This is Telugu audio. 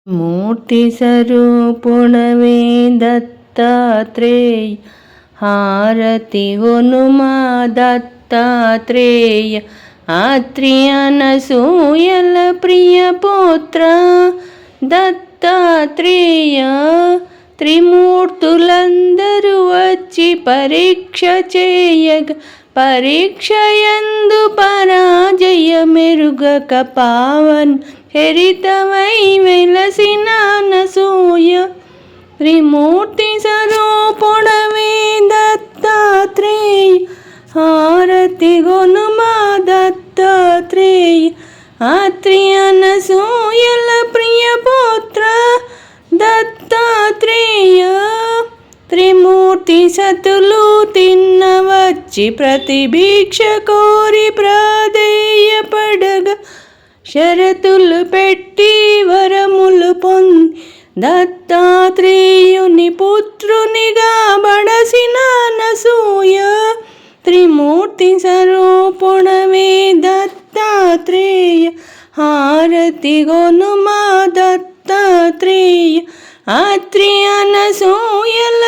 మూర్తి స్వరూపుడవే దత్తాత్రేయ, హారతి గొనుమా దత్తాత్రేయ. అత్రి అనసూయల ప్రియ పుత్ర దత్తాత్రేయ. త్రిమూర్తులందరూ వచ్చి పరీక్ష చేయగా పరీక్షయందు పరాజయ మెరుగక పావన్ హరితవై వెలసిన అనసూయ. త్రిమూర్తి స్వరూపుడవే దత్తాత్రేయ, హారతి గొనుమా దత్తాత్రేయ. అత్రి అనసూయల ప్రియ పుత్ర దత్తాత్రేయ. త్రిమూర్తి సతులు తిన్న వచ్చి ప్రతిభిక్ష కోరి ప్రాధేయపడగా షరతులు పెట్టి వరములు పొంది దత్తాత్రేయుని పుత్రునిగా బడసిన అనసూయ. త్రిమూర్తి స్వరూపుడవే దత్తాత్రేయ, హారతి గొనుమా దత్తాత్రేయ. అత్రి అనసూయల